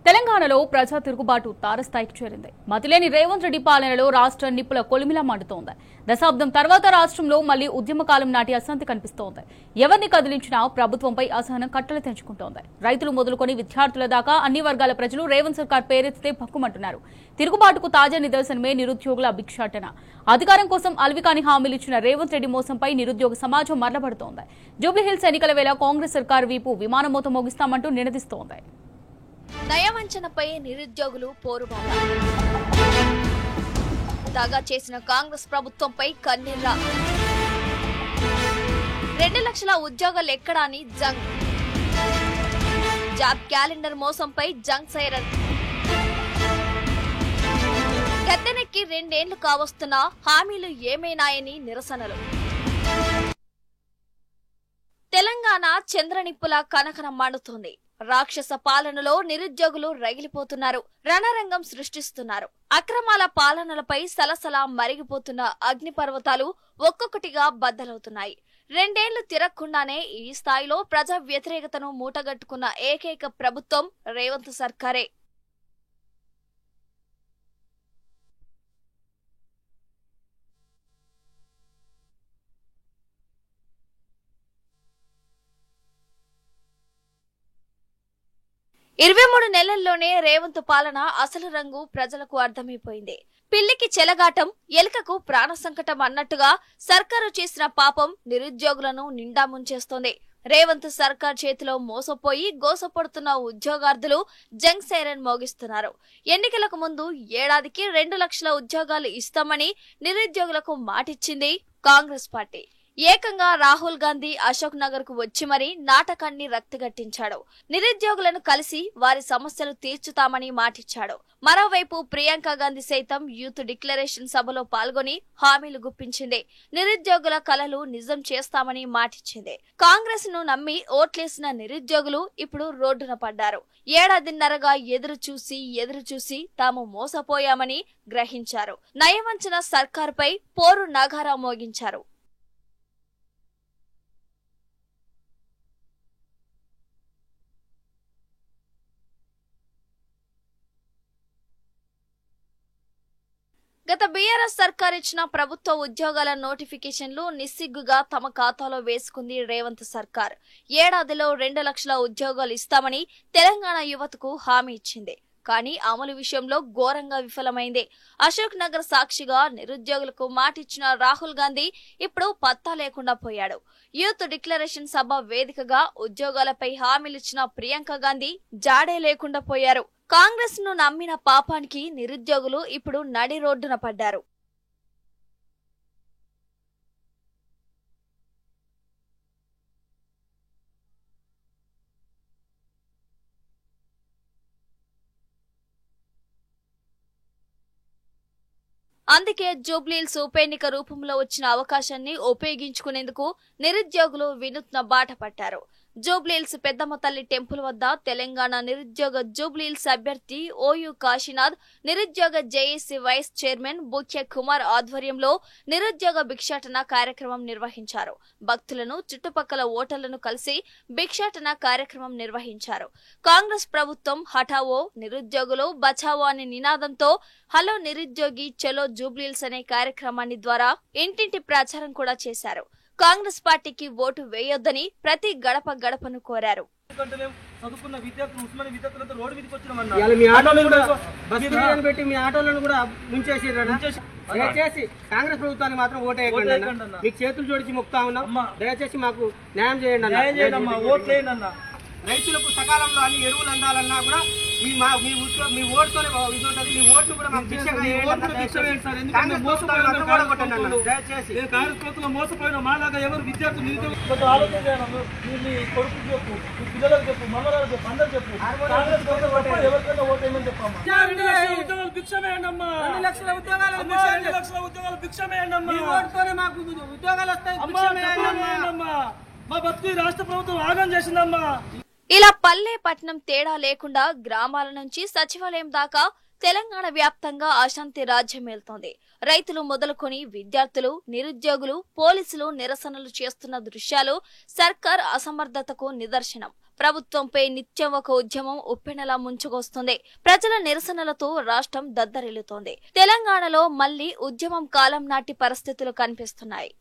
తెలంగాణలో ప్రజా తిరుగుబాటు తారస్థాయికి చేరింది. మతిలేని రేవంత్ రెడ్డి పాలనలో రాష్ట్రం నిప్పుల కొలిమిలా మండుతోంది. దశాబ్దం తర్వాత రాష్ట్రంలో మళ్లీ ఉద్యమకాలం నాటి అశాంతి కనిపిస్తోంది. ఎవరిని కదిలించినా ప్రభుత్వంపై అసహనం కట్టలు తెంచుకుంటోంది. రైతులు మొదలుకొని విద్యార్థుల దాకా అన్ని వర్గాల ప్రజలు రేవంత్ సర్కార్ పేరెత్తితే భక్కుమంటున్నారు. తిరుగుబాటుకు తాజా నిదర్శనమే నిరుద్యోగుల భిక్షాటన. అధికారం కోసం అల్వికాని హామీలిచ్చిన రేవంత్ రెడ్డి మోసంపై నిరుద్యోగ సమాజం మరలబడుతోంది. జూబ్లీహిల్స్ ఎన్నికల వేళ కాంగ్రెస్ సర్కార్ వీపు విమానమోత మోగిస్తామంటూ నినదిస్తోంది. నయవంచనపై నిరుద్యోగులు పోరుబాట. దాగా చేసిన కాంగ్రెస్ ప్రభుత్వంపై కన్నీళ్ల. 2 లక్షల ఉద్యోగాలు ఎక్కడా అని జంగ్. జాబ్ క్యాలెండర్ మోసంపై జంగ్ సైరన్. గద్దెనెక్కి 2 ఏళ్లు కావస్తున్నా హామీలు ఏమైనాయని నిరసనలు. తెలంగాణ చంద్రనిప్పుల కనకన మండుతోంది. రాక్షస పాలనలో నిరుద్యోగులు రగిలిపోతున్నారు. రణరంగం సృష్టిస్తున్నారు. అక్రమాల పాలనలపై సలసలా మరిగిపోతున్న అగ్నిపర్వతాలు ఒక్కొక్కటిగా బద్దలవుతున్నాయి. 2 ఏళ్లు తిరగకుండానే ఈ స్థాయిలో ప్రజా వ్యతిరేకతను మూటగట్టుకున్న ఏకైక ప్రభుత్వం రేవంత్ సర్కారే. ఇరవై 23 నెలల్లోనే రేవంత్ పాలన అసలు రంగు ప్రజలకు అర్థమైపోయింది. పిల్లికి చెలగాటం, ఎలుకకు ప్రాణ సంకటం అన్నట్టుగా సర్కారు చేసిన పాపం నిరుద్యోగులను నిండా ముంచేస్తోంది. రేవంత్ సర్కార్ చేతిలో మోసపోయి గోసపడుతున్న ఉద్యోగార్థులు జంగ్ సైరన్ మోగిస్తున్నారు. ఎన్నికలకు ముందు ఏడాదికి 2 లక్షల ఉద్యోగాలు ఇస్తామని నిరుద్యోగులకు మాటిచ్చింది కాంగ్రెస్ పార్టీ. ఏకంగా రాహుల్ గాంధీ అశోక్ నగర్ కు వచ్చి మరీ నాటకాన్ని రక్తగట్టించాడు. నిరుద్యోగులను కలిసి వారి సమస్యలు తీర్చుతామని మాటిచ్చాడు. మరోవైపు ప్రియాంక గాంధీ సైతం యూత్ డిక్లరేషన్ సభలో పాల్గొని హామీలు గుప్పించింది. నిరుద్యోగుల కలలు నిజం చేస్తామని మాటిచ్చింది. కాంగ్రెస్ ను నమ్మి ఓట్లేసిన నిరుద్యోగులు ఇప్పుడు రోడ్డున పడ్డారు. ఏడాదిన్నరగా ఎదురు చూసి తాము మోసపోయామని గ్రహించారు. నయవంచన సర్కారుపై పోరు నగారా మోగించారు. గత బీఆర్ఎస్ సర్కార్ ఇచ్చిన ప్రభుత్వ ఉద్యోగాల నోటిఫికేషన్లు నిస్సిగ్గుగా తమ ఖాతాలో వేసుకుంది రేవంత్ సర్కార్. ఏడాదిలో 2 లక్షల ఉద్యోగాలు ఇస్తామని తెలంగాణ యువతకు హామీ ఇచ్చింది. కానీ అమలు విషయంలో ఘోరంగా విఫలమైంది. అశోక్ నగర్ సాక్షిగా నిరుద్యోగులకు మాటిచ్చిన రాహుల్ గాంధీ ఇప్పుడు పత్తా లేకుండా పోయాడు. యూత్ డిక్లరేషన్ సభ వేదికగా ఉద్యోగాలపై హామీలిచ్చిన ప్రియాంక గాంధీ జాడే లేకుండా పోయారు. కాంగ్రెస్ ను నమ్మిన పాపానికి నిరుద్యోగులు ఇప్పుడు నడి రోడ్డున పడ్డారు. అందుకే జూబ్లీహిల్స్ ఉప ఎన్నిక రూపంలో వచ్చిన అవకాశాన్ని ఉపయోగించుకునేందుకు నిరుద్యోగులు వినూత్న బాట పట్టారు. జూబ్లీహిల్స్ పెద్దమ్మ తల్లి టెంపుల్ వద్ద తెలంగాణ నిరుద్యోగ జూబ్లీహిల్స్ అభ్యర్థి ఓయూ కాశీనాథ్, నిరుద్యోగ JAC vice chairman Bukhya Kumar ఆధ్వర్యంలో నిరుద్యోగ భిక్షాటన కార్యక్రమం నిర్వహించారు. భక్తులను, చుట్టుపక్కల ఓటర్లను కలిసి భిక్షాటన కార్యక్రమం నిర్వహించారు. కాంగ్రెస్ ప్రభుత్వం హఠావో, నిరుద్యోగులు బచావో అనే నినాదంతో హలో నిరుద్యోగి చలో జూబ్లీహిల్స్ అనే కార్యక్రమాన్ని ద్వారా ఇంటింటి ప్రచారం కూడా చేశారు. కాంగ్రెస్ పార్టీకి ఓటు వేయొద్దని ప్రతి గడప గడపను కోరారు. దయచేసి కాంగ్రెస్ ప్రభుత్వానికి మాత్రం ఓటు వేయకండి. మీకు చేతులు జోడించి మొక్కుతా ఉన్నాం. దయచేసి మాకు న్యాయం చేయండి. రైతులకు సకాలంలో అన్ని ఎరువులు అందాలన్నా కూడా మీ ఓటుతోనే ఉంటుంది. మీ ఓటును కూడా మోసపోయిన మాలాగా ఎవరు విద్యార్థులు నిరుద్యోగులు ఆలోచన చేయాలి. మీ కొడుకు చెప్పు, మీ పిల్లలకు చెప్పు, మమ్మల్ని చెప్పు, అందరు చెప్పు. ఎవరికైనా ఓటు వేయమని చెప్పమ్మా. 2 లక్షల ఉద్యోగాలు భిక్షమేయండమ్మా. 2 లక్షల ఉద్యోగాలు భిక్షమేయండమ్మా. మాకు ఉద్యోగాలు వస్తాయి. మా బతుకు రాష్ట్ర ప్రభుత్వం ఆగం చేసిందమ్మా. ఇలా పల్లె పట్నం తేడా లేకుండా గ్రామాల నుంచి సచివాలయం దాకా తెలంగాణ వ్యాప్తంగా అశాంతి రాజ్యమేల్తోంది. రైతులు మొదలుకొని విద్యార్థులు, నిరుద్యోగులు, పోలీసులు నిరసనలు చేస్తున్న దృశ్యాలు సర్కార్ అసమర్థతకు నిదర్శనం. ప్రభుత్వంపై నిత్యం ఒక ఉద్యమం ఉప్పెనలా ముంచుకొస్తుంది. ప్రజల నిరసనలతో రాష్ట్రం దద్దరిల్లుతోంది. తెలంగాణలో మళ్లీ ఉద్యమం కాలం నాటి పరిస్థితులు కనిపిస్తున్నాయి.